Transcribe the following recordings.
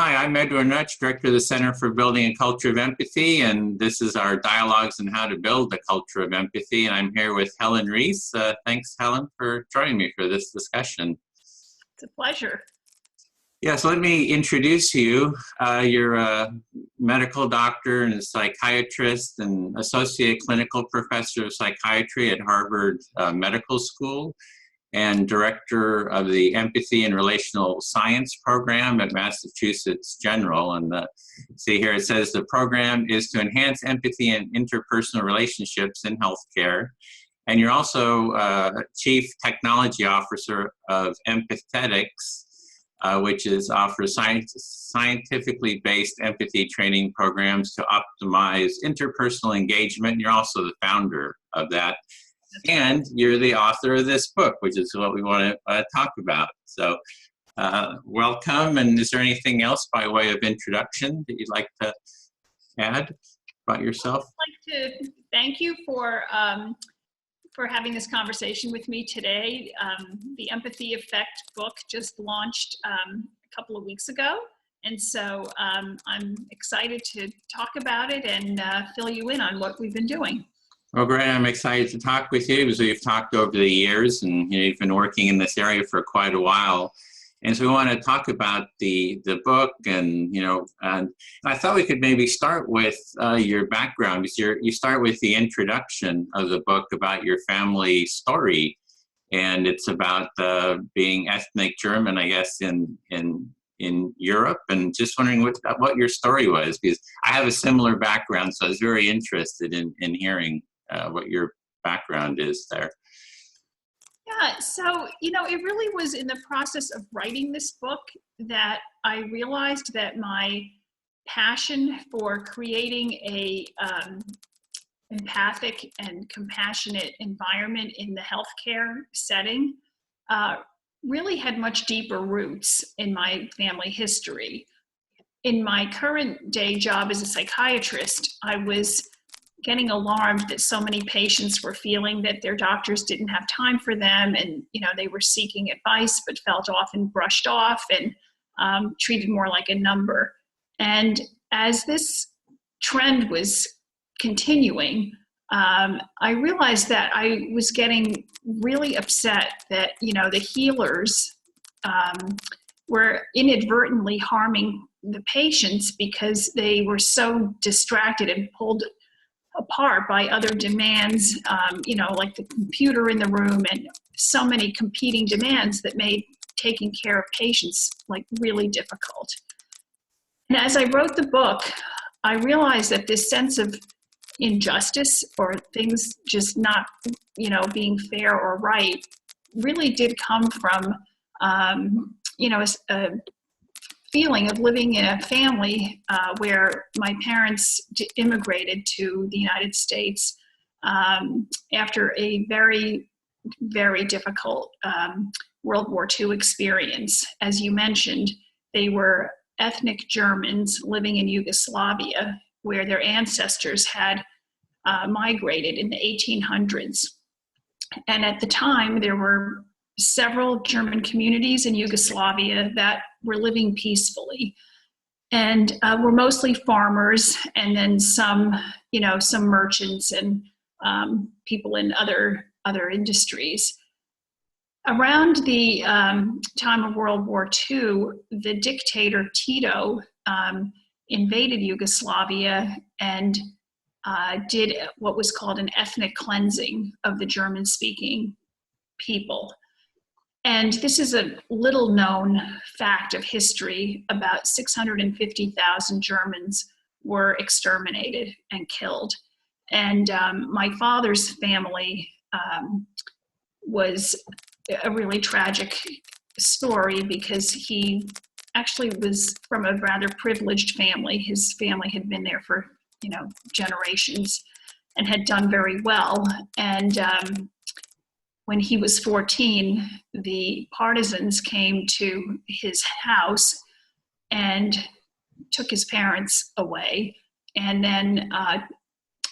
Hi, I'm Edwin Rutsch, Director of the Center for Building a Culture of Empathy, and this is our dialogues on how to build a culture of empathy. And I'm here with Helen Riess. Thanks, Helen, for joining me for this discussion. It's a pleasure. Yeah, so let me introduce you. You're a medical doctor and a psychiatrist and associate clinical professor of psychiatry at Harvard Medical School, and director of the Empathy and Relational Science program at Massachusetts General. And see here it says the program is to enhance empathy and interpersonal relationships in healthcare. And you're also Chief Technology Officer of Empathise, which offers scientifically based empathy training programs to optimize interpersonal engagement. And you're also the founder of that. And you're the author of this book, which is what we want to talk about. So welcome. And is there anything else by way of introduction that you'd like to add about yourself? I'd like to thank you for having this conversation with me today. The Empathy Effect book just launched a couple of weeks ago. And so I'm excited to talk about it and fill you in on what we've been doing. Well, great. I'm excited to talk with you because we've talked over the years and you've been working in this area for quite a while. And so we want to talk about the book and I thought we could maybe start with your background, because you start with the introduction of the book about your family story. And it's about being ethnic German, I guess, in Europe, and just wondering what your story was, because I have a similar background, so I was very interested in hearing what your background is there. Yeah, so, it really was in the process of writing this book that I realized that my passion for creating a empathic and compassionate environment in the healthcare setting really had much deeper roots in my family history. In my current day job as a psychiatrist, I was getting alarmed that so many patients were feeling that their doctors didn't have time for them, and they were seeking advice but felt often brushed off and treated more like a number. And as this trend was continuing, I realized that I was getting really upset that the healers were inadvertently harming the patients because they were so distracted and pulled apart by other demands, like the computer in the room and so many competing demands that made taking care of patients really difficult. And as I wrote the book, I realized that this sense of injustice or things just not, being fair or right really did come from, a feeling of living in a family where my parents immigrated to the United States after a very, very difficult World War II experience. As you mentioned, they were ethnic Germans living in Yugoslavia, where their ancestors had migrated in the 1800s. And at the time, there were several German communities in Yugoslavia that were living peacefully, and were mostly farmers, and then some merchants and people in other industries. Around the time of World War II, the dictator Tito invaded Yugoslavia and did what was called an ethnic cleansing of the German-speaking people. And this is a little known fact of history. About 650,000 Germans were exterminated and killed. And my father's family was a really tragic story because he actually was from a rather privileged family. His family had been there for, generations and had done very well. And when he was 14, the partisans came to his house and took his parents away. And then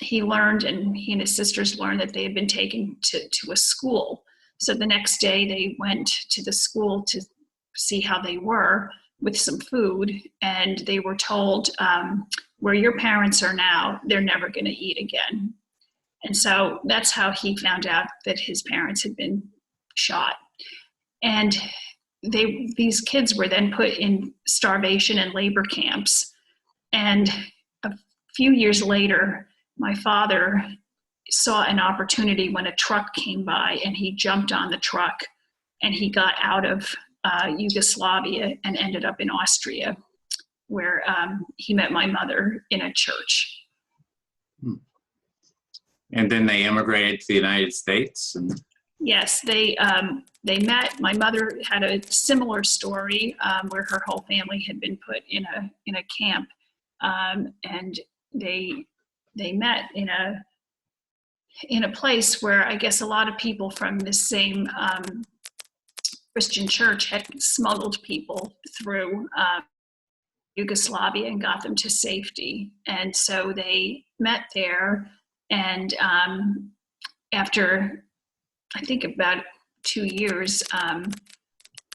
he learned, and he and his sisters learned, that they had been taken to a school. So the next day they went to the school to see how they were. with some food, and they were told, where your parents are now, they're never going to eat again. And so that's how he found out that his parents had been shot. And these kids were then put in starvation and labor camps. And a few years later, my father saw an opportunity when a truck came by, and he jumped on the truck and he got out of Yugoslavia and ended up in Austria, where he met my mother in a church. And then they immigrated to the United States? Yes, they met. My mother had a similar story where her whole family had been put in a camp, and they met in a place where I guess a lot of people from the same Christian church had smuggled people through Yugoslavia and got them to safety. And so they met there, and after I think about 2 years,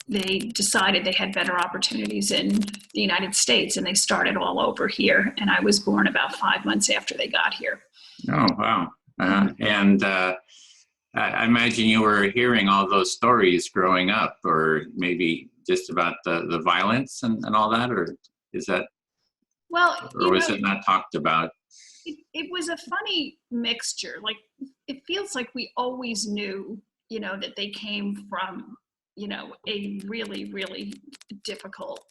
they decided they had better opportunities in the United States, and they started all over here. And I was born about 5 months after they got here. Oh, wow. And I imagine you were hearing all those stories growing up, or maybe just about the violence and all that, or is that, well, or was it not talked about? It was a funny mixture. Like, it feels like we always knew, that they came from, a really, really difficult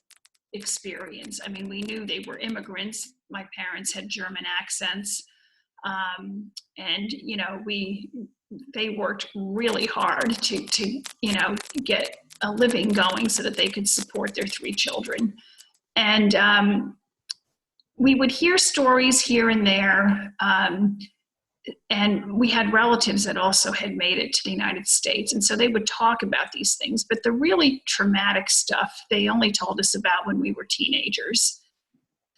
experience. I mean, we knew they were immigrants. My parents had German accents. And, they worked really hard to get a living going so that they could support their 3 children. And we would hear stories here and there. And we had relatives that also had made it to the United States. And so they would talk about these things. But the really traumatic stuff, they only told us about when we were teenagers.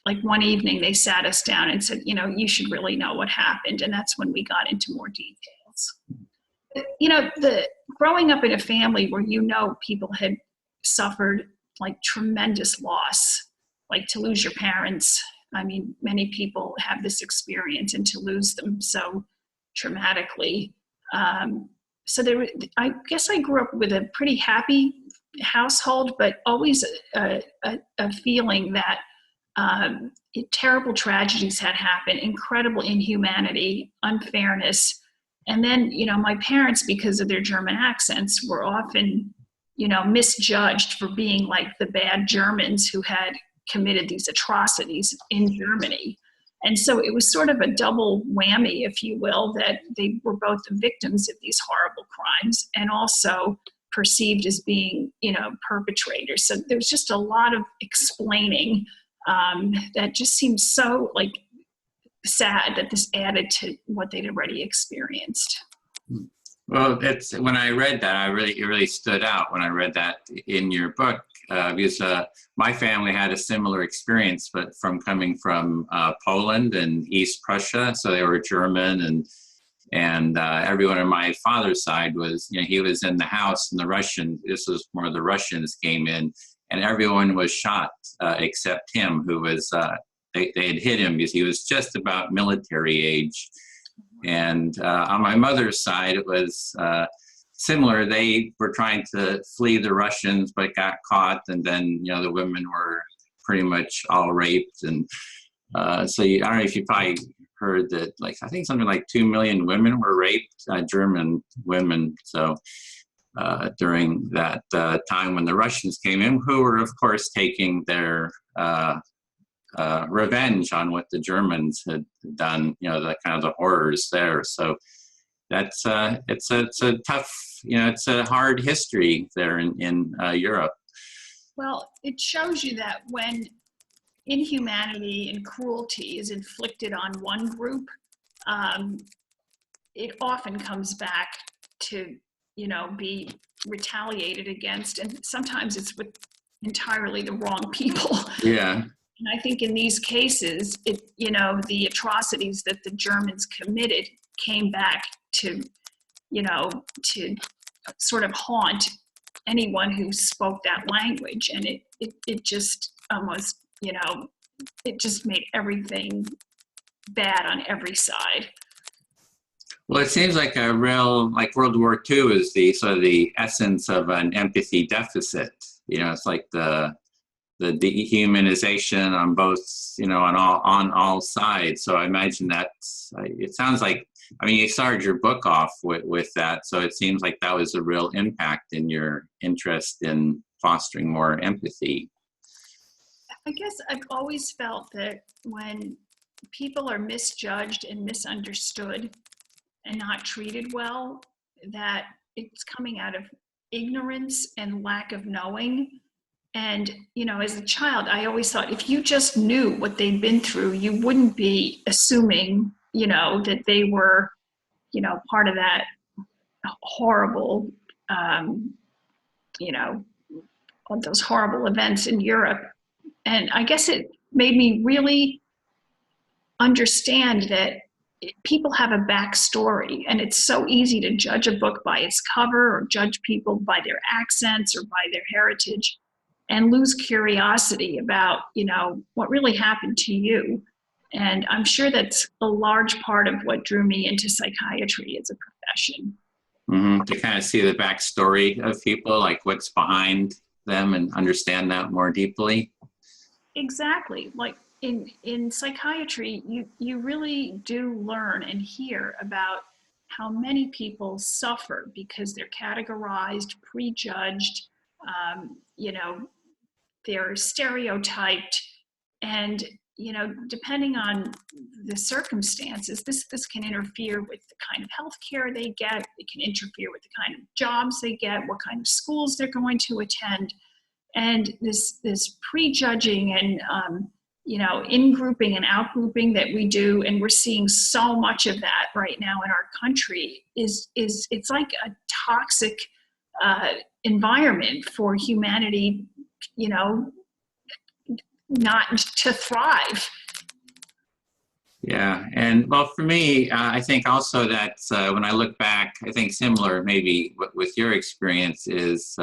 Like one evening, they sat us down and said, you should really know what happened. And that's when we got into more details. The growing up in a family where people had suffered like tremendous loss, like to lose your parents. I mean, many people have this experience, and to lose them so traumatically. So I guess I grew up with a pretty happy household, but always a feeling that terrible tragedies had happened, incredible inhumanity, unfairness. And then, my parents, because of their German accents, were often, misjudged for being like the bad Germans who had committed these atrocities in Germany. And so it was sort of a double whammy, if you will, that they were both the victims of these horrible crimes and also perceived as being, perpetrators. So there was just a lot of explaining that just seems so like sad that this added to what they'd already experienced. Well, when I read that, it really stood out when I read that in your book, because my family had a similar experience, but coming from Poland and East Prussia, so they were German, and everyone on my father's side was, he was in the house, and this was where the Russians came in, and everyone was shot except him, who was, they had hit him because he was just about military age. And on my mother's side, it was similar. They were trying to flee the Russians, but got caught, and then, the women were pretty much all raped. And so I don't know if you probably heard that, like, I think something like 2 million women were raped, German women. So during that time when the Russians came in, who were, of course, taking their revenge on what the Germans had done, the kind of the horrors there. So it's a tough, it's a hard history there in Europe. Well, it shows you that when inhumanity and cruelty is inflicted on one group, it often comes back to, be retaliated against. And sometimes it's with entirely the wrong people. Yeah. And I think in these cases, the atrocities that the Germans committed came back to, to sort of haunt anyone who spoke that language. And it just almost, it just made everything bad on every side. Well, it seems like a real, like World War II is the sort of the essence of an empathy deficit. It's like the dehumanization on both, on all sides. So I imagine it sounds like, you started your book off with that. So it seems like that was a real impact in your interest in fostering more empathy. I guess I've always felt that when people are misjudged and misunderstood and not treated well, that it's coming out of ignorance and lack of knowing. And, as a child, I always thought if you just knew what they'd been through, you wouldn't be assuming, that they were, part of that horrible, those horrible events in Europe. And I guess it made me really understand that people have a backstory, and it's so easy to judge a book by its cover or judge people by their accents or by their heritage and lose curiosity about, what really happened to you. And I'm sure that's a large part of what drew me into psychiatry as a profession. Mm-hmm. To kind of see the backstory of people, like what's behind them, and understand that more deeply. Exactly. Like in psychiatry, you really do learn and hear about how many people suffer because they're categorized, prejudged, they're stereotyped, and depending on the circumstances, this can interfere with the kind of health care they get. It can interfere with the kind of jobs they get, what kind of schools they're going to attend. And this prejudging and in-grouping and out-grouping that we do, and we're seeing so much of that right now in our country, is it's like a toxic environment for humanity, not to thrive. Yeah, and well, for me, I think also that when I look back, I think similar maybe with your experience is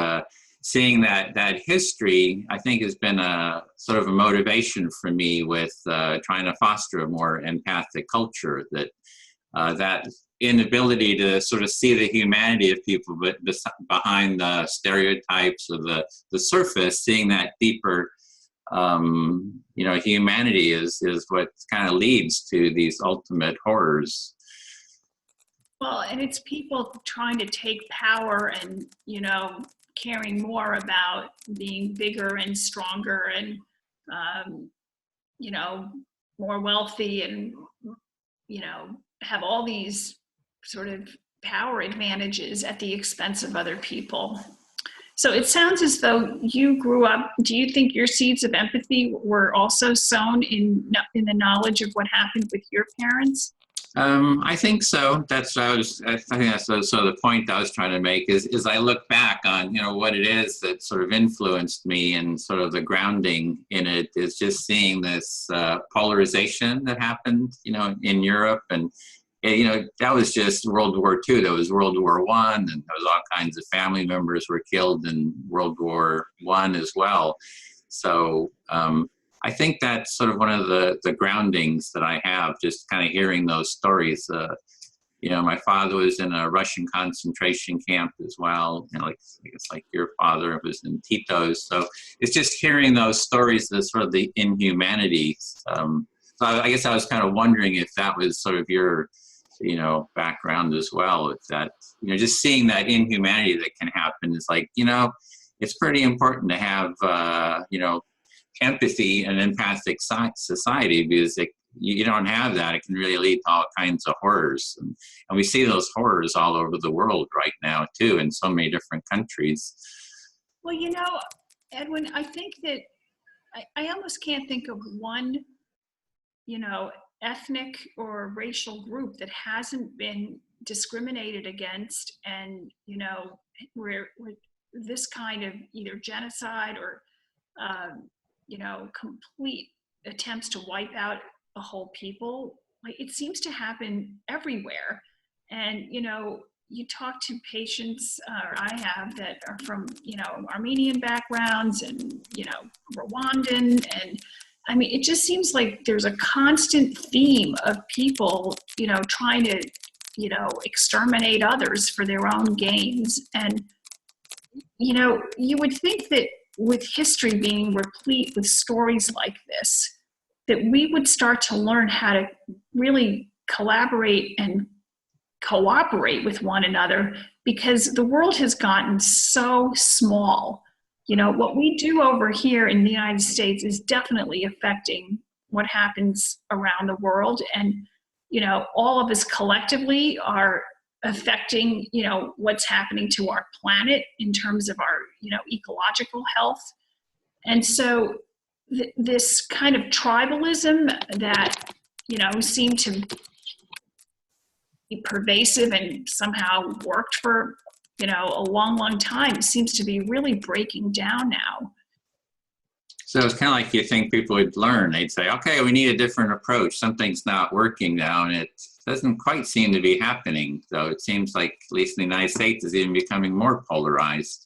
seeing that history, I think has been a sort of a motivation for me with trying to foster a more empathic culture, that that inability to sort of see the humanity of people, but behind the stereotypes or the surface, seeing that deeper humanity is what kind of leads to these ultimate horrors. Well, and it's people trying to take power and, caring more about being bigger and stronger and, more wealthy and, have all these sort of power advantages at the expense of other people. So it sounds as though you grew up, do you think your seeds of empathy were also sown in the knowledge of what happened with your parents? I think so. I think that's sort of the point I was trying to make is I look back on, what it is that sort of influenced me, and sort of the grounding in it is just seeing this polarization that happened, in Europe. And, that was just World War II. There was World War I, and there was all kinds of family members were killed in World War I as well. So, I think that's sort of one of the groundings that I have, just kind of hearing those stories. My father was in a Russian concentration camp as well, it's like your father was in Tito's. So it's just hearing those stories, the sort of the inhumanity. So I guess I was kind of wondering if that was sort of your, background as well. If that, just seeing that inhumanity that can happen is like, it's pretty important to have, empathy and empathic society, because you don't have that, it can really lead to all kinds of horrors. And we see those horrors all over the world right now, too, in so many different countries. Well, Edwin, I think that I almost can't think of one, ethnic or racial group that hasn't been discriminated against, and, where this kind of either genocide or complete attempts to wipe out a whole people, like, it seems to happen everywhere. And, you talk to patients, or I have, that are from, Armenian backgrounds and, Rwandan. And I mean, it just seems like there's a constant theme of people, trying to, exterminate others for their own gains. And, you would think that with history being replete with stories like this, that we would start to learn how to really collaborate and cooperate with one another, because the world has gotten so small. What we do over here in the United States is definitely affecting what happens around the world. And, all of us collectively are affecting, what's happening to our planet in terms of our, ecological health. And so this kind of tribalism that, seemed to be pervasive and somehow worked for, a long, long time, seems to be really breaking down now. So it's kind of like you think people would learn. They'd say, okay, we need a different approach. Something's not working now, and it doesn't quite seem to be happening. So it seems like, at least in the United States, it's even becoming more polarized.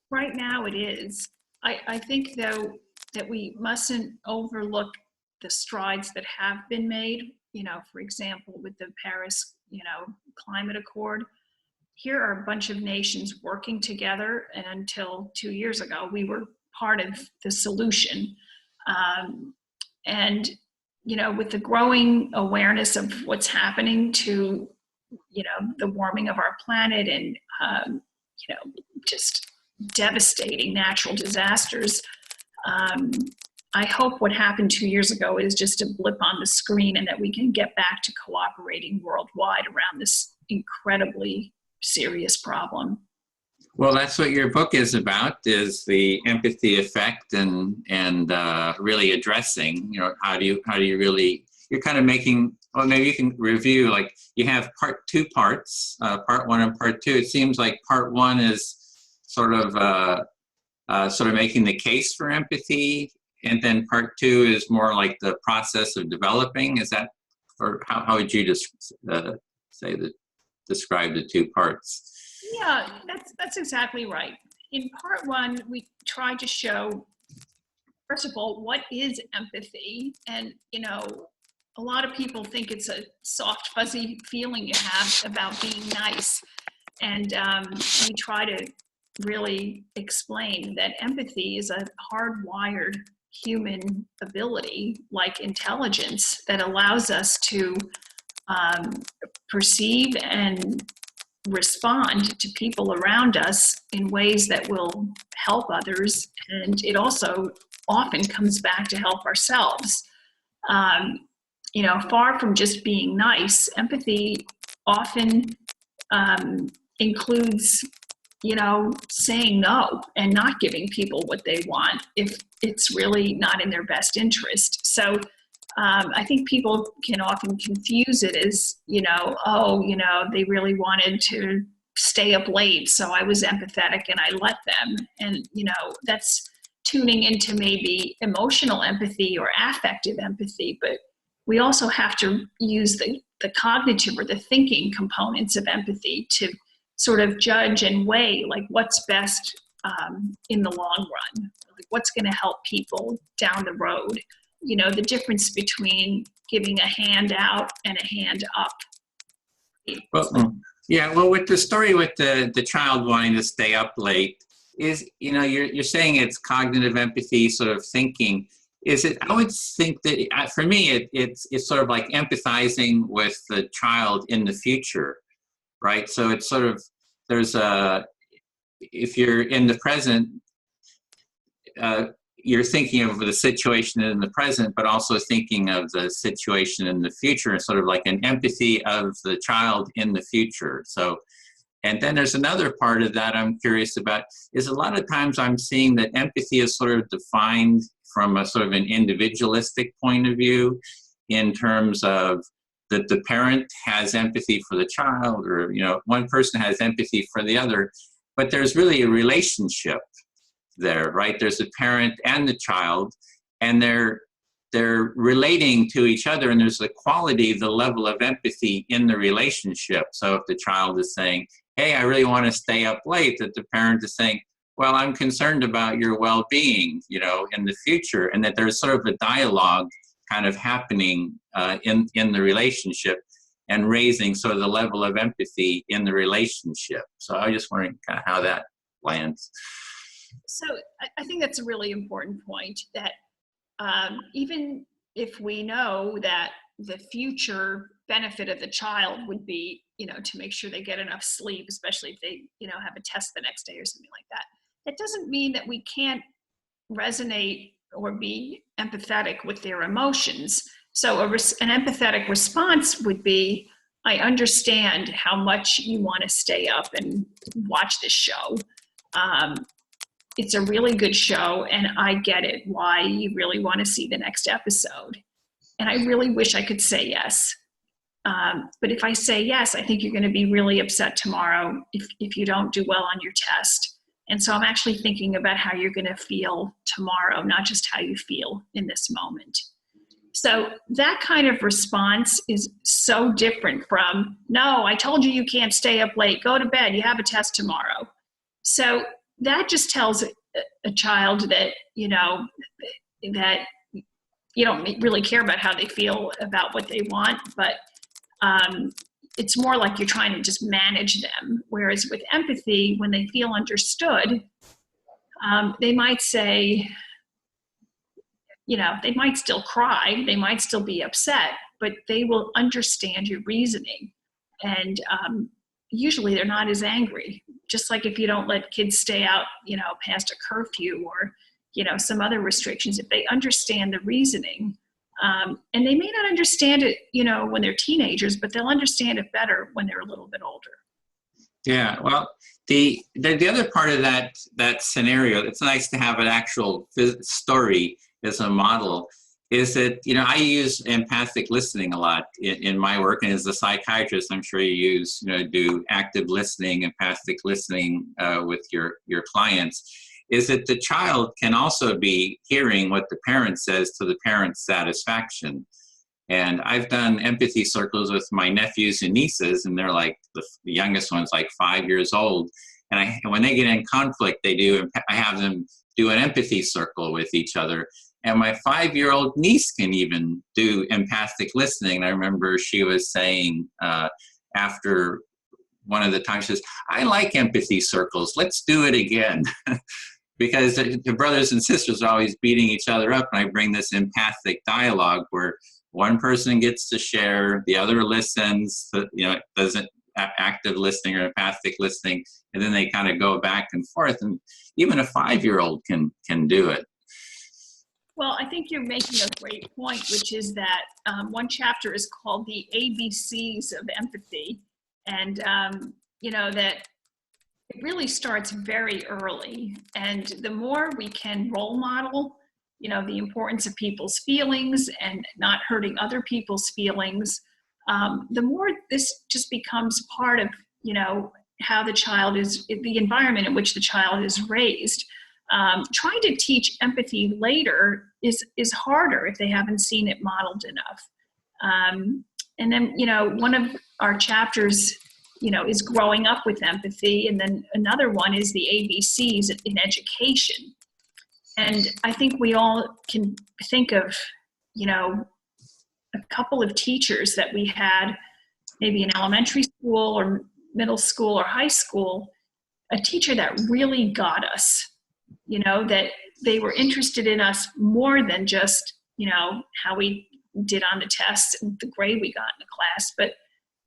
Right now it is. I think, though, that we mustn't overlook the strides that have been made, for example, with the Paris, Climate Accord. Here are a bunch of nations working together, and until 2 years ago, we were part of the solution. And, with the growing awareness of what's happening to, the warming of our planet and, just devastating natural disasters, I hope what happened 2 years ago is just a blip on the screen, and that we can get back to cooperating worldwide around this incredibly serious problem. Well, that's what your book is about, is the empathy effect, and really addressing, how do you really, you're kind of making, well, maybe you can review, like you have two parts, part one and part two. It seems like part one is sort of making the case for empathy, and then part two is more like the process of developing. Is that, or how would you just describe the two parts? Yeah, that's exactly right. In part one, we tried to show, first of all, what is empathy? And, a lot of people think it's a soft, fuzzy feeling you have about being nice. And we try to really explain that empathy is a hardwired human ability, like intelligence, that allows us to perceive and respond to people around us in ways that will help others. And it also often comes back to help ourselves. Far from just being nice, empathy often includes, saying no and not giving people what they want if it's really not in their best interest. So I think people can often confuse it as, they really wanted to stay up late, so I was empathetic and I let them. And, that's tuning into maybe emotional empathy or affective empathy, but we also have to use the cognitive or the thinking components of empathy to sort of judge and weigh, like, what's best in the long run, like what's going to help people down the road. The difference between giving a hand out and a hand up. Well, yeah, well, with the story with the child wanting to stay up late, is, you're saying it's cognitive empathy, sort of thinking. Is it, I would think that for me, it's sort of like empathizing with the child in the future, right? So it's sort of, if you're in the present, you're thinking of the situation in the present, but also thinking of the situation in the future, sort of like an empathy of the child in the future. So, and then there's another part of that I'm curious about, is a lot of times I'm seeing that empathy is sort of defined from a sort of an individualistic point of view, in terms of that the parent has empathy for the child, or, one person has empathy for the other, but there's really a relationship there, right? There's a parent and the child, and they're they're relating to each other, and there's the quality, the level of empathy in the relationship. So if the child is saying, hey, I really want to stay up late, that the parent is saying, well, I'm concerned about your well-being, you know, in the future, and that there's sort of a dialogue kind of happening in the relationship and raising sort of the level of empathy in the relationship. So I just wondering kind of how that lands. So I think that's a really important point, that even if we know that the future benefit of the child would be, you know, to make sure they get enough sleep, especially if they, you know, have a test the next day or something like that, that doesn't mean that we can't resonate or be empathetic with their emotions. So an empathetic response would be, I understand how much you want to stay up and watch this show. It's a really good show, and I get it, why you really want to see the next episode. And I really wish I could say yes. But if I say yes, I think you're going to be really upset tomorrow if you don't do well on your test. And so I'm actually thinking about how you're going to feel tomorrow, not just how you feel in this moment. So that kind of response is so different from, no, I told you you can't stay up late, go to bed, you have a test tomorrow. So that just tells a child that, you know, that you don't really care about how they feel about what they want, but it's more like you're trying to just manage them. Whereas with empathy, when they feel understood, they might say, you know, they might still cry, they might still be upset, but they will understand your reasoning. And usually they're not as angry. Just like if you don't let kids stay out, you know, past a curfew or, you know, some other restrictions, if they understand the reasoning, and they may not understand it, you know, when they're teenagers, but they'll understand it better when they're a little bit older. Yeah, well, the other part of that scenario, it's nice to have an actual story as a model, is that, you know, I use empathic listening a lot in my work, and as a psychiatrist, I'm sure you do active listening, empathic listening with your clients, is that the child can also be hearing what the parent says to the parent's satisfaction. And I've done empathy circles with my nephews and nieces, and they're like, the youngest one's like 5 years old. And when they get in conflict, I have them do an empathy circle with each other. And my 5-year-old niece can even do empathic listening. And I remember she was saying after one of the times, she says, I like empathy circles, let's do it again. Because the brothers and sisters are always beating each other up, and I bring this empathic dialogue where one person gets to share, the other listens, you know, doesn't active listening or empathic listening, and then they kind of go back and forth, and even a 5-year-old can do it. Well, I think you're making a great point, which is that one chapter is called the ABCs of empathy, and you know, that it really starts very early, and the more we can role model, you know, the importance of people's feelings and not hurting other people's feelings, the more this just becomes part of, you know, how the child is, the environment in which the child is raised. Trying to teach empathy later is harder if they haven't seen it modeled enough. And then, you know, one of our chapters, you know, is growing up with empathy, and then another one is the ABCs in education. And I think we all can think of, you know, a couple of teachers that we had maybe in elementary school or middle school or high school, a teacher that really got us, you know, that they were interested in us more than just, you know, how we did on the tests and the grade we got in the class, but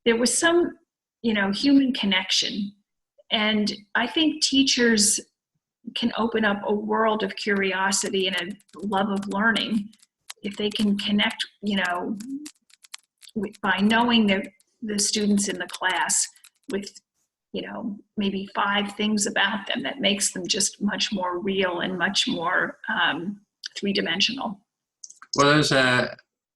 there was some, you know, human connection. And I think teachers can open up a world of curiosity and a love of learning if they can connect, you know, by knowing the students in the class with, you know, maybe 5 things about them that makes them just much more real and much more 3-dimensional. Well, there's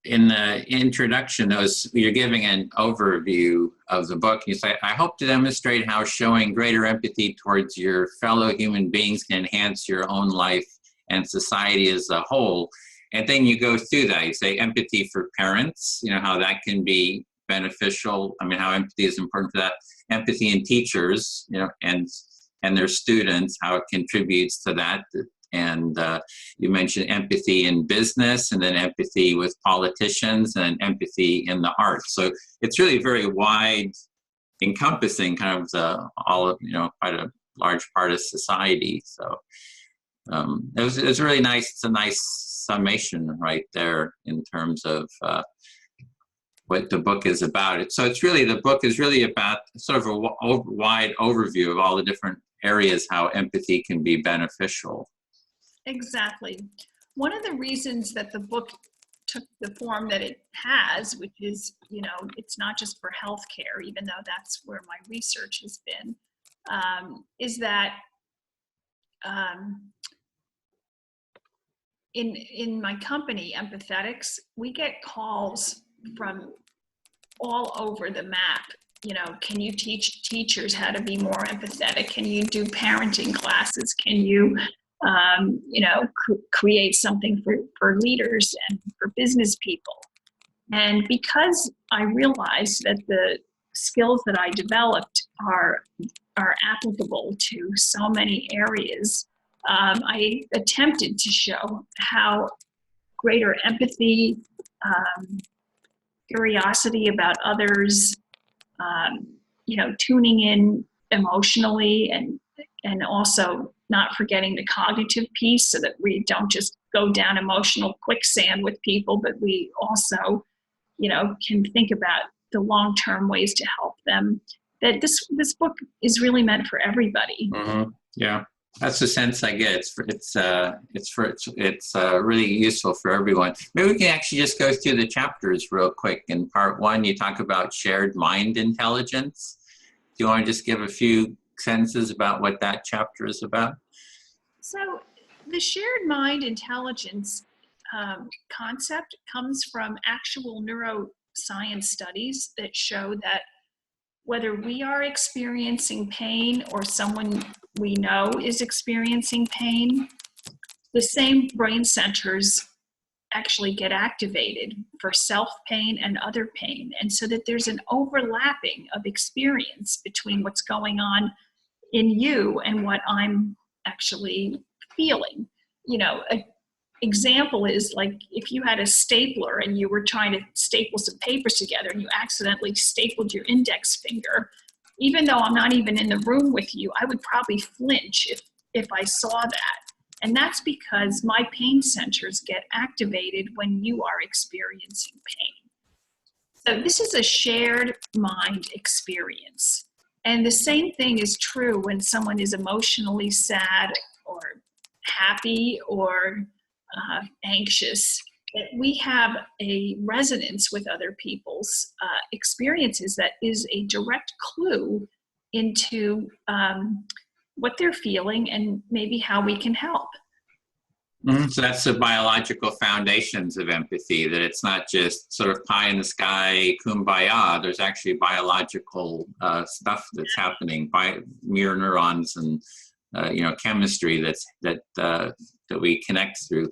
in the introduction, you're giving an overview of the book. You say, I hope to demonstrate how showing greater empathy towards your fellow human beings can enhance your own life and society as a whole. And then you go through that. You say empathy for parents, you know, how that can be beneficial. I mean, how empathy is important for that. Empathy in teachers, you know, and their students, how it contributes to that. And you mentioned empathy in business, and then empathy with politicians, and empathy in the arts. So it's really very wide encompassing, kind of all of, you know, quite a large part of society. So it was really nice. It's a nice summation right there in terms of what the book is about. So it's really, the book is really about sort of a wide overview of all the different areas how empathy can be beneficial. Exactly. One of the reasons that the book took the form that it has, which is, you know, it's not just for healthcare, even though that's where my research has been, is that in my company, Empathetics, we get calls from all over the map. You know, can you teach teachers how to be more empathetic? Can you do parenting classes? Can you, you know, create something for leaders and for business people? And because I realized that the skills that I developed are applicable to so many areas, I attempted to show how greater empathy, curiosity about others, you know, tuning in emotionally, and also not forgetting the cognitive piece, so that we don't just go down emotional quicksand with people, but we also, you know, can think about the long-term ways to help them. That this book is really meant for everybody. Mm-hmm. Yeah, that's the sense I get. It's really useful for everyone. Maybe we can actually just go through the chapters real quick. In part 1, you talk about shared mind intelligence. Do you want to just give a few sentences about what that chapter is about? So the shared mind intelligence concept comes from actual neuroscience studies that show that whether we are experiencing pain or someone we know is experiencing pain, the same brain centers actually get activated for self-pain and other pain. And so that there's an overlapping of experience between what's going on in you and what I'm actually feeling. You know, an example is like if you had a stapler and you were trying to staple some papers together and you accidentally stapled your index finger, even though I'm not even in the room with you, I would probably flinch if I saw that. And that's because my pain centers get activated when you are experiencing pain. So this is a shared mind experience. And the same thing is true when someone is emotionally sad or happy or anxious, that we have a resonance with other people's experiences that is a direct clue into what they're feeling and maybe how we can help. Mm-hmm. So that's the biological foundations of empathy, that it's not just sort of pie in the sky, kumbaya. There's actually biological stuff that's happening by mirror neurons and you know, chemistry that we connect through.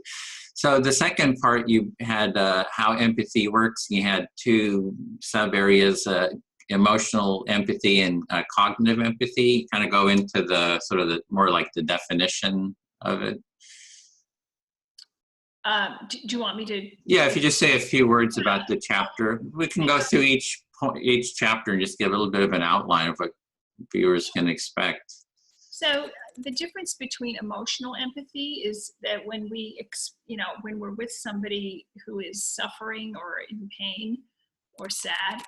So the second part, you had how empathy works. You had 2 sub areas, emotional empathy and cognitive empathy. Kind of go into the sort of the more like the definition of it. Do you want me to? Yeah, if you just say a few words about the chapter, we can go through each chapter and just give a little bit of an outline of what viewers can expect. So the difference between emotional empathy is that when when we're with somebody who is suffering or in pain or sad,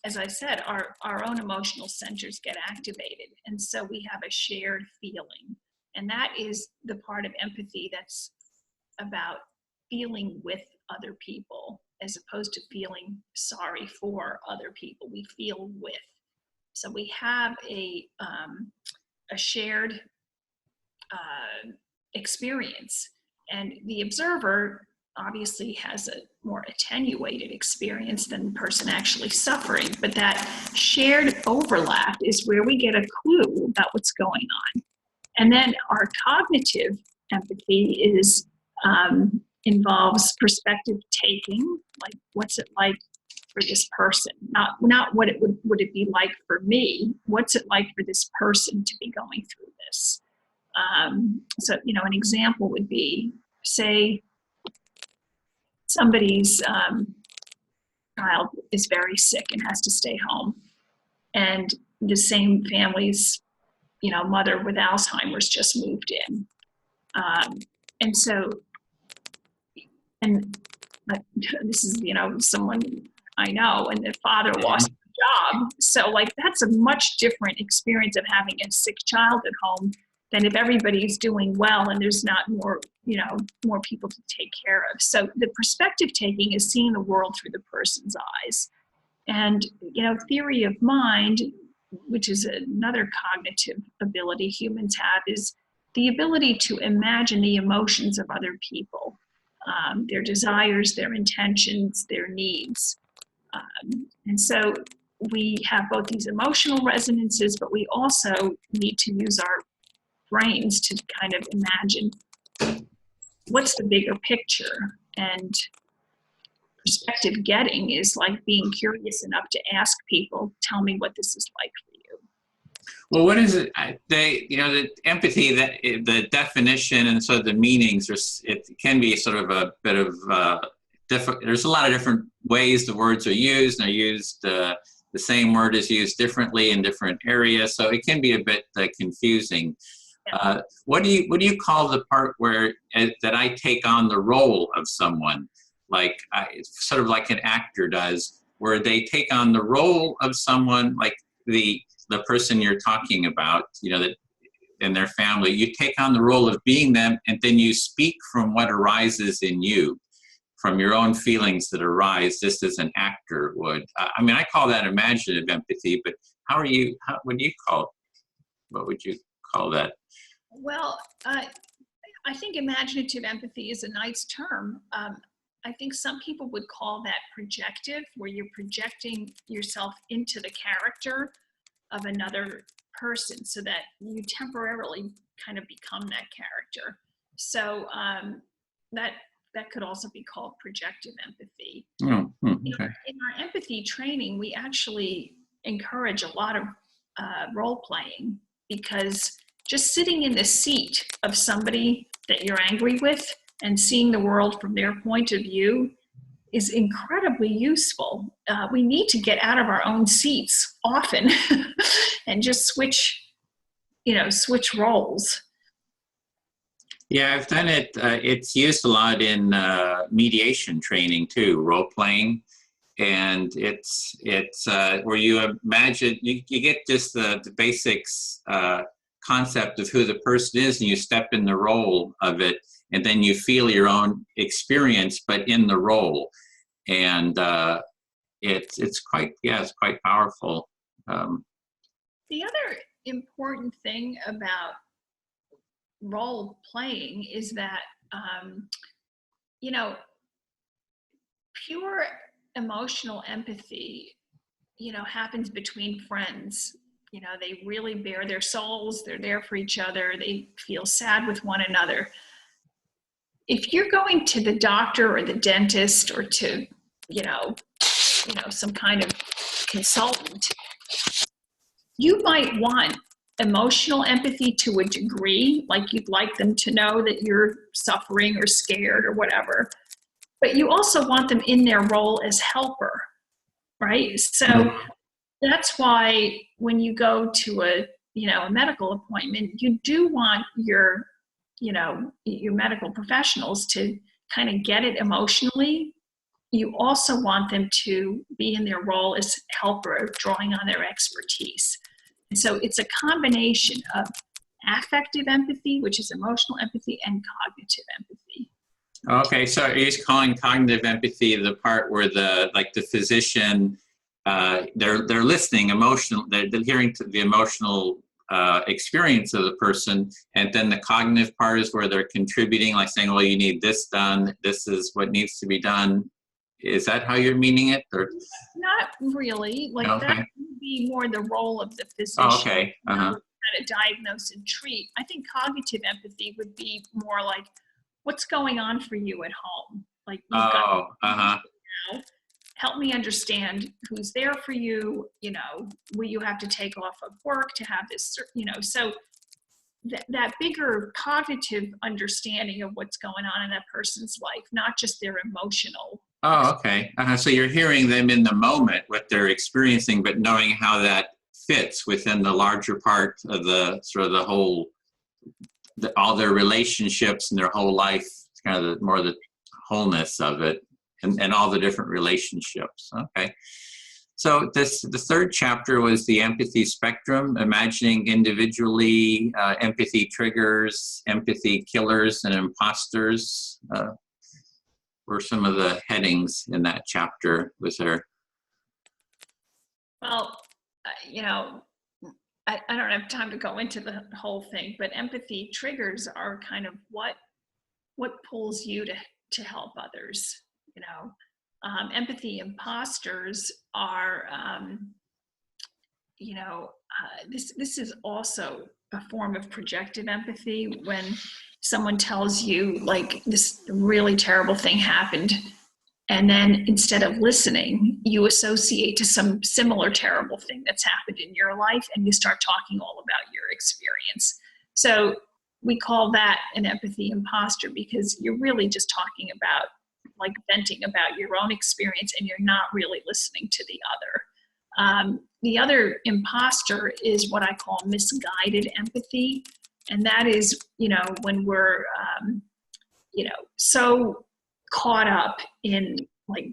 as I said, our own emotional centers get activated. And so we have a shared feeling. And that is the part of empathy that's about feeling with other people as opposed to feeling sorry for other people. We feel with. So we have a shared experience, and the observer obviously has a more attenuated experience than the person actually suffering, but that shared overlap is where we get a clue about what's going on. And then our cognitive empathy is involves perspective taking, like what's it like for this person, not what it would it be like for me, what's it like for this person to be going through this. So, you know, an example would be, say somebody's child is very sick and has to stay home, and the same family's, you know, mother with Alzheimer's just moved in. And so, and this is, you know, someone I know, and the father lost the job. So like, that's a much different experience of having a sick child at home than if everybody's doing well and there's not more, you know, more people to take care of. So the perspective taking is seeing the world through the person's eyes. And, you know, theory of mind, which is another cognitive ability humans have, is the ability to imagine the emotions of other people, their desires, their intentions, their needs. And so we have both these emotional resonances, but we also need to use our brains to kind of imagine what's the bigger picture. And perspective getting is like being curious enough to ask people, tell me what this is like for you. Well, what is it? You know, the empathy, that the definition and so the meanings, it can be sort of a bit of there's a lot of different ways the words are used. They're used, the same word is used differently in different areas, so it can be a bit confusing. Yeah. What do you call the part where that I take on the role of someone, like sort of like an actor does, where they take on the role of someone, like the person you're talking about, you know, that in their family, you take on the role of being them, and then you speak from what arises in you, from your own feelings that arise, just as an actor would. I mean, I call that imaginative empathy, but what do you call it? What would you call that? Well, I think imaginative empathy is a nice term. I think some people would call that projective, where you're projecting yourself into the character of another person so that you temporarily kind of become that character. So that could also be called projective empathy. Okay. In our empathy training, we actually encourage a lot of role playing, because just sitting in the seat of somebody that you're angry with and seeing the world from their point of view is incredibly useful. We need to get out of our own seats often and just switch roles. Yeah, I've done it. It's used a lot in mediation training too, role playing, and it's where you imagine you get just the basics concept of who the person is, and you step in the role of it, and then you feel your own experience, but in the role, and it's quite powerful. The other important thing about role playing is that you know, pure emotional empathy, you know, happens between friends. You know, they really bare their souls, they're there for each other, they feel sad with one another. If you're going to the doctor or the dentist or to, you know, some kind of consultant, you might want emotional empathy to a degree, like you'd like them to know that you're suffering or scared or whatever, but you also want them in their role as helper, right? So that's why when you go to a medical appointment, you do want your medical professionals to kind of get it emotionally. You also want them to be in their role as helper, drawing on their expertise. And so it's a combination of affective empathy, which is emotional empathy, and cognitive empathy. Okay, so are you calling cognitive empathy the part where the physician, they're listening emotional, they're hearing to the emotional experience of the person, and then the cognitive part is where they're contributing, like saying, well, you need this done, this is what needs to be done. Is that how you're meaning it? Or? Not really. Like okay. That would be more the role of the physician. Oh, okay. How to diagnose and treat. I think cognitive empathy would be more like, what's going on for you at home? Like, you've Oh, got now, help me understand who's there for you, you know, will you have to take off of work to have this, you know, so that bigger cognitive understanding of what's going on in that person's life, not just their emotional. oh, okay. So you're hearing them in the moment, what they're experiencing, but knowing how that fits within the larger part of the sort of the whole, all their relationships and their whole life, kind of the more the wholeness of it, and all the different relationships. Okay. So the third chapter was the empathy spectrum, imagining individually, empathy triggers, empathy killers, and imposters were some of the headings in that chapter. Was there? Well, you know, I don't have time to go into the whole thing, but empathy triggers are kind of what pulls you to help others, you know. Empathy imposters are, you know, this is also a form of projective empathy, when someone tells you, like, this really terrible thing happened, and then instead of listening, you associate to some similar terrible thing that's happened in your life, and you start talking all about your experience. So we call that an empathy imposter, because you're really just talking about, like, venting about your own experience, and you're not really listening to the other. The other imposter is what I call misguided empathy. And that is, you know, when we're, you know, so caught up in, like,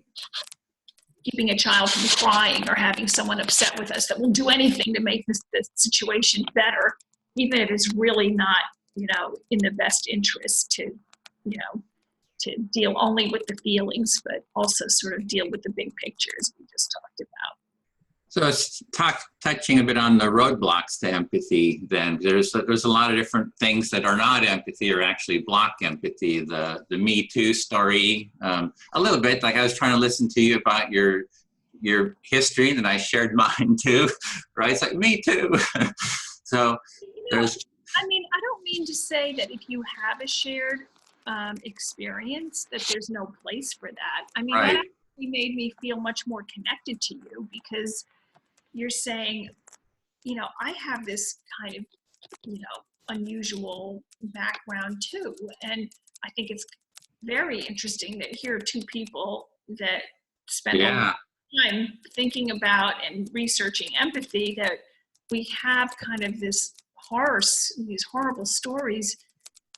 keeping a child from crying or having someone upset with us that we'll do anything to make this situation better, even if it's really not, you know, in the best interest to, you know, to deal only with the feelings, but also sort of deal with the big picture, as we just talked about. So it's touching a bit on the roadblocks to empathy then. There's a lot of different things that are not empathy or actually block empathy. The Me Too story, a little bit, like I was trying to listen to you about your history, and I shared mine too, right? It's like, me too. So there's... I mean, I don't mean to say that if you have a shared experience that there's no place for that. I mean, right. That actually made me feel much more connected to you, because you're saying, you know, I have this kind of, you know, unusual background too. And I think it's very interesting that here are two people that spend a lot of time thinking about and researching empathy, that we have kind of these horrible stories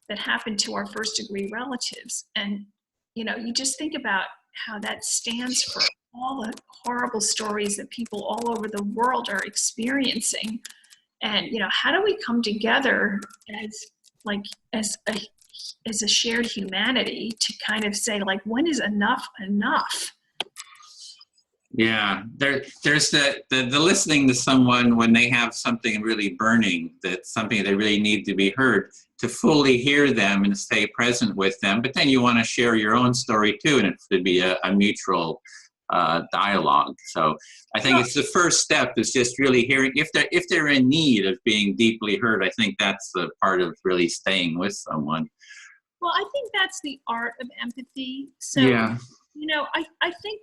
that happen to our first degree relatives. And, you know, you just think about how that stands for all the horrible stories that people all over the world are experiencing. And, you know, how do we come together as a shared humanity to kind of say, like, when is enough enough? Yeah, there's the listening to someone when they have something really burning, that's something they really need to be heard, to fully hear them and stay present with them. But then you want to share your own story too, and it should be a mutual dialogue. So I think it's the first step, is just really hearing, if they're in need of being deeply heard. I think that's the part of really staying with someone. Well, I think that's the art of empathy. So, yeah. You know, I think,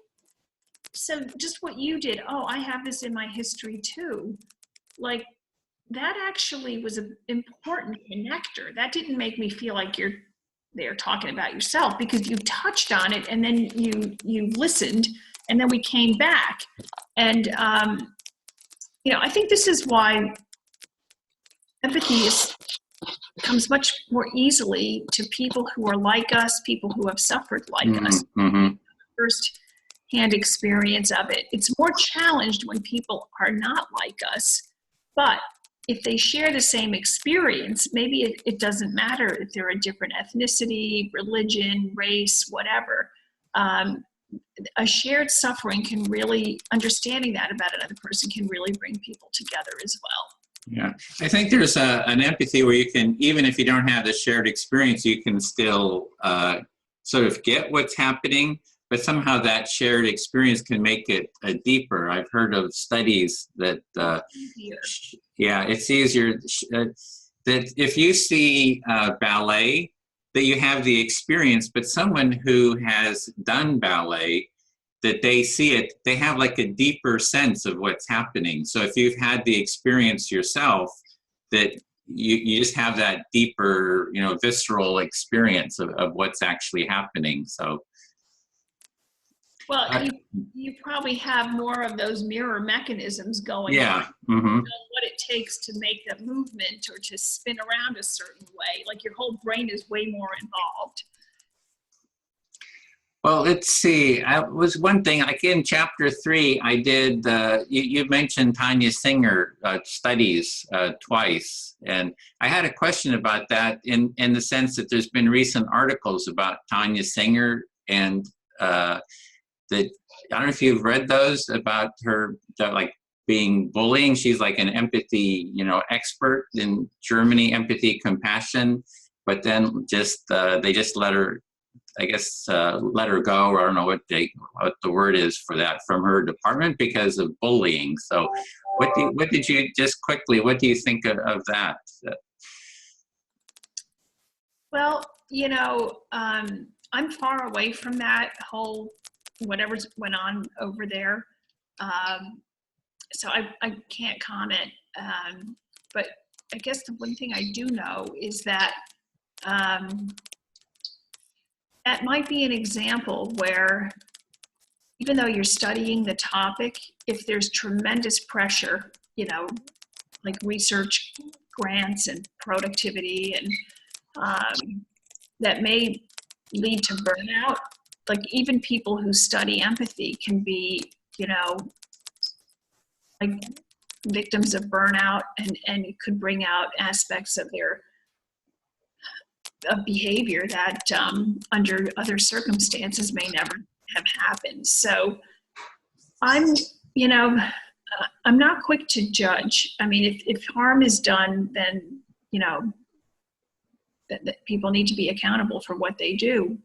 so just what you did, oh, I have this in my history too, like, that actually was an important connector. That didn't make me feel like you're there talking about yourself, because you touched on it, and then you listened, and then we came back. And, you know, I think this is why empathy comes much more easily to people who are like us, people who have suffered like us. Mm-hmm. First-hand experience of it. It's more challenged when people are not like us, but if they share the same experience, maybe it doesn't matter if they're a different ethnicity, religion, race, whatever. A shared suffering can really, understanding that about another person can really bring people together as well. Yeah, I think there's an empathy where you can, even if you don't have the shared experience, you can still sort of get what's happening, but somehow that shared experience can make it deeper. I've heard of studies that, yeah, it's easier, that if you see ballet that you have the experience, but someone who has done ballet, that they see it, they have like a deeper sense of what's happening. So if you've had the experience yourself, that you just have that deeper, you know, visceral experience of what's actually happening. So. Well, you probably have more of those mirror mechanisms going Yeah. on. Mm-hmm. What it takes to make a movement or to spin around a certain way. Like your whole brain is way more involved. Well, let's see. I was one thing, like in chapter 3, I did, you mentioned Tanya Singer studies twice. And I had a question about that in the sense that there's been recent articles about Tanya Singer and that, I don't know if you've read those about her, like being bullying. She's like an empathy, you know, expert in Germany, empathy, compassion, but then just, they just let her, I guess, let her go, or I don't know what the word is for that, from her department because of bullying. So what did you, just quickly, what do you think of that? Well, you know, I'm far away from that whole whatever's went on over there. So I can't comment. But I guess the one thing I do know is that that might be an example where, even though you're studying the topic, if there's tremendous pressure, you know, like research grants and productivity, and that may lead to burnout. Like even people who study empathy can be, you know, like victims of burnout, and it could bring out aspects of their behavior that under other circumstances may never have happened. So I'm, you know, I'm not quick to judge. I mean, if harm is done, then, you know, that people need to be accountable for what they do.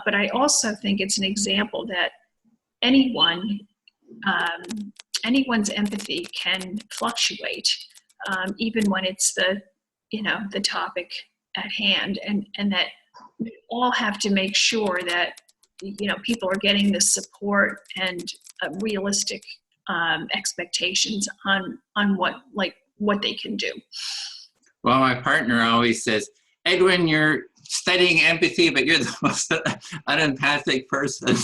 But I also think it's an example that anyone, anyone's empathy can fluctuate, even when it's the, you know, the topic at hand, and that we all have to make sure that, you know, people are getting the support and realistic expectations on what they can do. Well, my partner always says, Edwin, you're studying empathy, but you're the most unempathic person.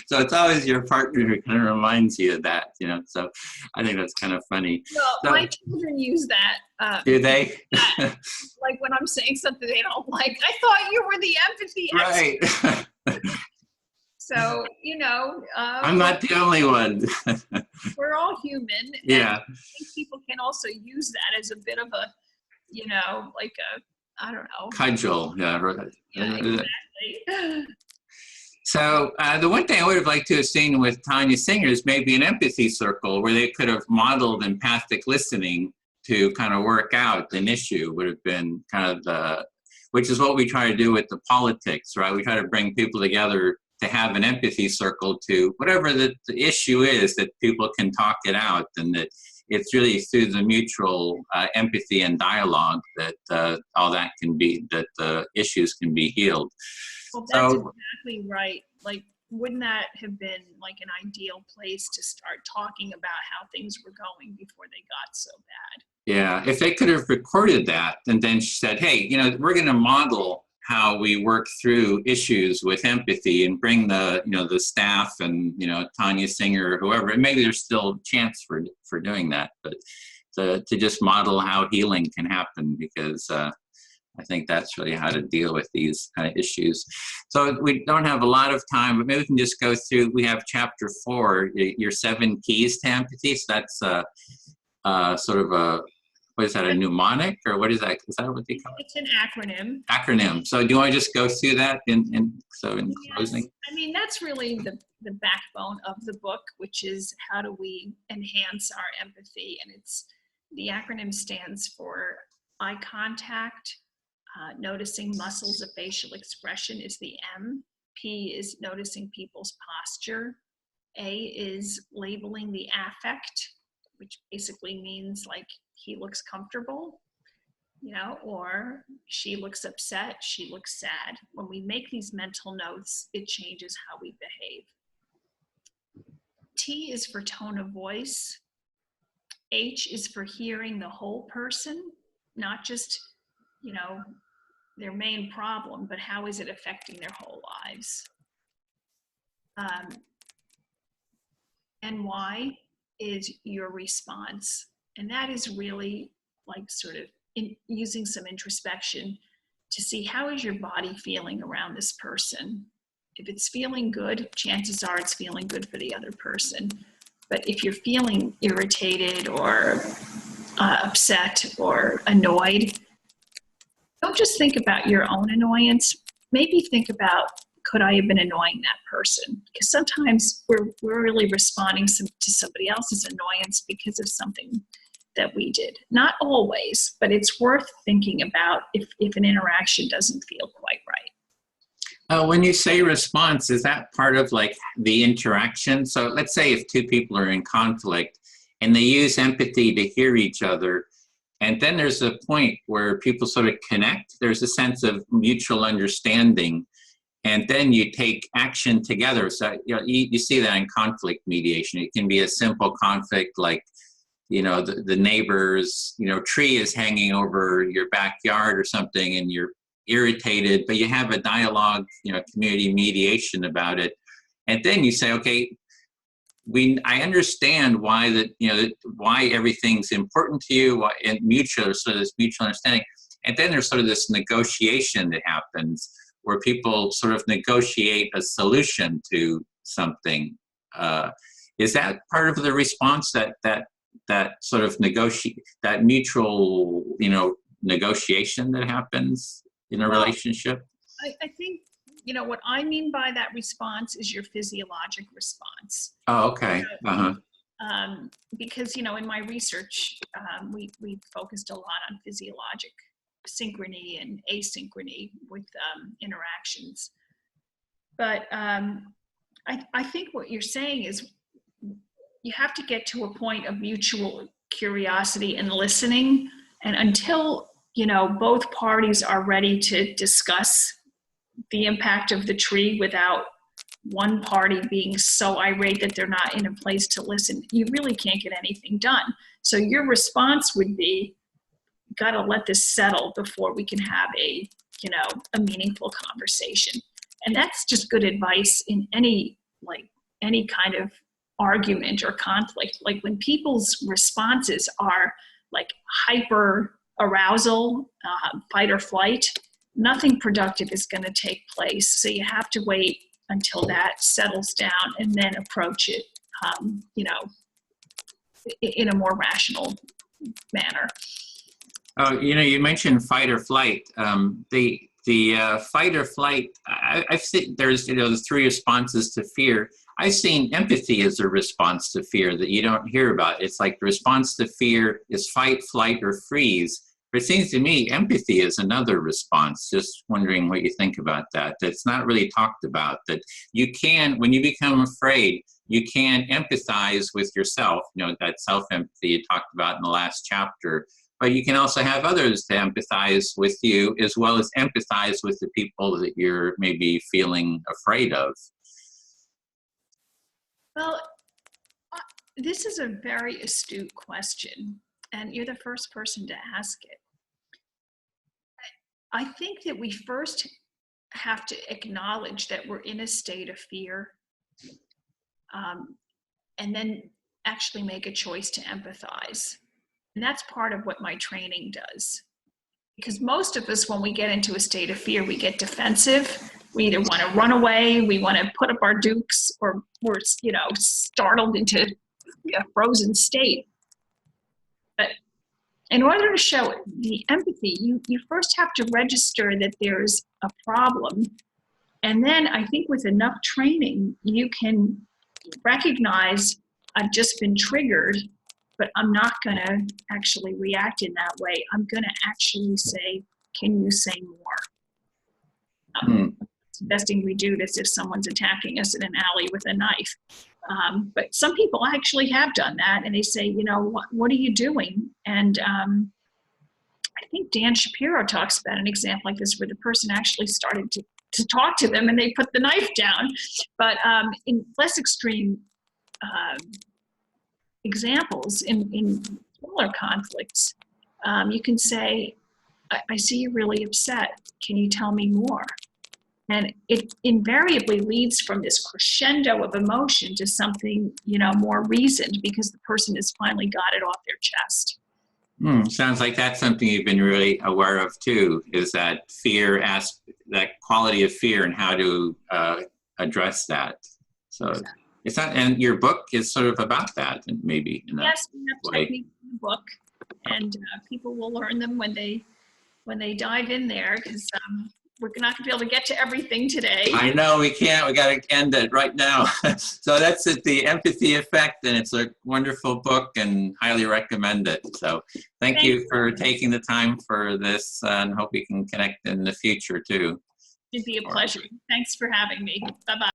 So it's always your partner who kind of reminds you of that, you know. So I think that's kind of funny. Well, so, my children use that. Do they? Like when I'm saying something they don't like, I thought you were the empathy expert. Right. So, you know. I'm not the only one. We're all human. Yeah. And I think people can also use that as a bit of a, you know, like a, I don't know. Cudgel. Yeah. Yeah, exactly. So the one thing I would have liked to have seen with Tanya Singer is maybe an empathy circle where they could have modeled empathic listening to kind of work out an issue. Would have been kind of the, which is what we try to do with the politics, right? We try to bring people together to have an empathy circle to whatever the issue is, that people can talk it out, and that it's really through the mutual empathy and dialogue that all that can be, that the issues can be healed. Well, that's exactly right. Like, wouldn't that have been like an ideal place to start talking about how things were going before they got so bad? Yeah, if they could have recorded that and then said, hey, you know, we're going to model how we work through issues with empathy, and bring the, you know, the staff and, you know, Tanya Singer or whoever, and maybe there's still a chance for doing that, but to just model how healing can happen, because I think that's really how to deal with these kind of issues. So we don't have a lot of time, but maybe we can just go through, we have chapter 4, your 7 keys to empathy. So that's sort of a, what is that, a mnemonic, or what is that? Is that what they call it? It's an acronym. Acronym. So do you want to just go through that in closing? Yes. I mean, that's really the backbone of the book, which is how do we enhance our empathy? And it's, the acronym stands for eye contact, noticing muscles of facial expression is the M. P is noticing people's posture. A is labeling the affect, which basically means like he looks comfortable. or she looks upset, she looks sad. When we make these mental notes, it changes how we behave. T is for tone of voice. H is for hearing the whole person, not just, their main problem, but how is it affecting their whole lives. And Y is your response. And that is really like sort of using some introspection to see how is your body feeling around this person. If it's feeling good, chances are it's feeling good for the other person. But if you're feeling irritated or upset or annoyed, don't just think about your own annoyance. Maybe think about, could I have been annoying that person? Because sometimes we're really responding to somebody else's annoyance because of something that we did. Not always, but it's worth thinking about if an interaction doesn't feel quite right. When you say response, is that part of like the interaction? So let's say if two people are in conflict and they use empathy to hear each other, and then there's a point where people sort of connect, there's a sense of mutual understanding, and then you take action together. So you see that in conflict mediation. It can be a simple conflict like, the neighbor's, tree is hanging over your backyard or something, and you're irritated, but you have a dialogue, community mediation about it. And then you say, okay, I understand why why everything's important to you, and this mutual understanding. And then there's sort of this negotiation that happens where people sort of negotiate a solution to something. Is that part of the response, that sort of that mutual, negotiation that happens in a relationship? I think, what I mean by that response is your physiologic response. Oh, okay. Because, in my research, we focused a lot on physiologic synchrony and asynchrony with interactions. But I think what you're saying is you have to get to a point of mutual curiosity and listening. And until, both parties are ready to discuss the impact of the tree without one party being so irate that they're not in a place to listen, you really can't get anything done. So your response would be, got to let this settle before we can have a meaningful conversation. And that's just good advice in any kind of argument or conflict. Like when people's responses are like hyper arousal, fight or flight, nothing productive is going to take place. So you have to wait until that settles down and then approach it, in a more rational manner. Oh, you mentioned fight or flight. The fight or flight, I've seen there's the three responses to fear. I've seen empathy as a response to fear that you don't hear about. It's like the response to fear is fight, flight, or freeze. But it seems to me empathy is another response. Just wondering what you think about that. That's not really talked about. That you can, when you become afraid, you can empathize with yourself. That self-empathy you talked about in the last chapter. But you can also have others to empathize with you, as well as empathize with the people that you're maybe feeling afraid of. Well, this is a very astute question, and you're the first person to ask it. I think that we first have to acknowledge that we're in a state of fear, and then actually make a choice to empathize. And that's part of what my training does. Because most of us, when we get into a state of fear, we get defensive. We either want to run away, we want to put up our dukes, or we're, startled into a frozen state. But in order to show the empathy, you first have to register that there's a problem. And then I think with enough training, you can recognize I've just been triggered, but I'm not going to actually react in that way. I'm going to actually say, can you say more? It's the best thing we do is if someone's attacking us in an alley with a knife. But some people actually have done that, and they say, what are you doing? And I think Dan Shapiro talks about an example like this where the person actually started to talk to them and they put the knife down. But in less extreme examples, in smaller conflicts, you can say, I see you're really upset. Can you tell me more? And it invariably leads from this crescendo of emotion to something, more reasoned, because the person has finally got it off their chest. Sounds like that's something you've been really aware of too, is that fear, that quality of fear and how to address that. So exactly. It's not, and your book is sort of about that, maybe. Yes, we have techniques in the book, and people will learn them when they dive in there, because we're not going to be able to get to everything today. I know we can't. We got to end it right now. So that's it, The Empathy Effect, and it's a wonderful book and highly recommend it. So thank you for taking the time for this, and hope we can connect in the future too. It'd be a pleasure. Thanks for having me. Bye-bye.